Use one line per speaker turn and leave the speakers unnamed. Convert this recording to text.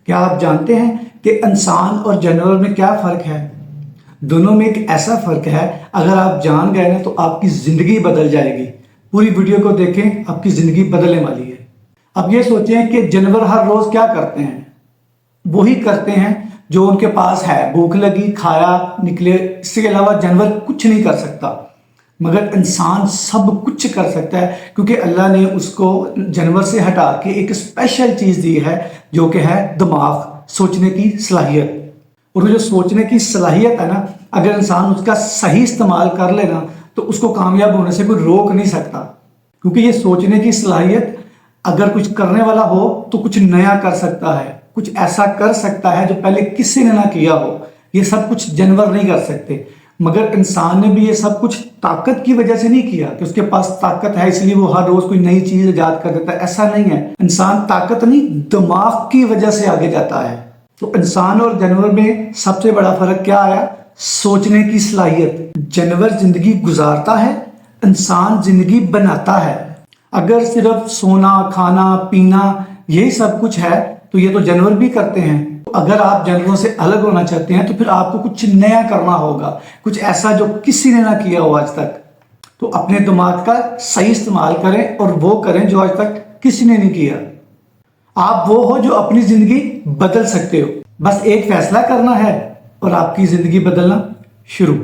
کیا آپ جانتے ہیں کہ انسان اور جانور میں کیا فرق ہے؟ دونوں میں ایک ایسا فرق ہے، اگر آپ جان گئے نا تو آپ کی زندگی بدل جائے گی۔ پوری ویڈیو کو دیکھیں، آپ کی زندگی بدلنے والی ہے۔ اب یہ سوچیں کہ جانور ہر روز کیا کرتے ہیں؟ وہی کرتے ہیں جو ان کے پاس ہے، بھوک لگی کھایا نکلے، اس کے علاوہ جانور کچھ نہیں کر سکتا۔ مگر انسان سب کچھ کر سکتا ہے، کیونکہ اللہ نے اس کو جانور سے ہٹا کے ایک اسپیشل چیز دی ہے جو کہ ہے دماغ، سوچنے کی صلاحیت۔ اور وہ جو سوچنے کی صلاحیت ہے نا، اگر انسان اس کا صحیح استعمال کر لینا تو اس کو کامیاب ہونے سے کوئی روک نہیں سکتا، کیونکہ یہ سوچنے کی صلاحیت اگر کچھ کرنے والا ہو تو کچھ نیا کر سکتا ہے، کچھ ایسا کر سکتا ہے جو پہلے کسی نے نہ کیا ہو۔ یہ سب کچھ جانور نہیں کر سکتے، مگر انسان نے بھی یہ سب کچھ طاقت کی وجہ سے نہیں کیا کہ اس کے پاس طاقت ہے اس لیے وہ ہر روز کوئی نئی چیز ایجاد کر دیتا ہے۔ ایسا نہیں ہے، انسان طاقت نہیں دماغ کی وجہ سے آگے جاتا ہے۔ تو انسان اور جانور میں سب سے بڑا فرق کیا آیا؟ سوچنے کی صلاحیت۔ جانور زندگی گزارتا ہے، انسان زندگی بناتا ہے۔ اگر صرف سونا کھانا پینا یہی سب کچھ ہے تو یہ تو جانور بھی کرتے ہیں۔ اگر آپ جانوروں سے الگ ہونا چاہتے ہیں تو پھر آپ کو کچھ نیا کرنا ہوگا، کچھ ایسا جو کسی نے نہ کیا ہو آج تک۔ تو اپنے دماغ کا صحیح استعمال کریں اور وہ کریں جو آج تک کسی نے نہیں کیا۔ آپ وہ ہو جو اپنی زندگی بدل سکتے ہو، بس ایک فیصلہ کرنا ہے اور آپ کی زندگی بدلنا شروع۔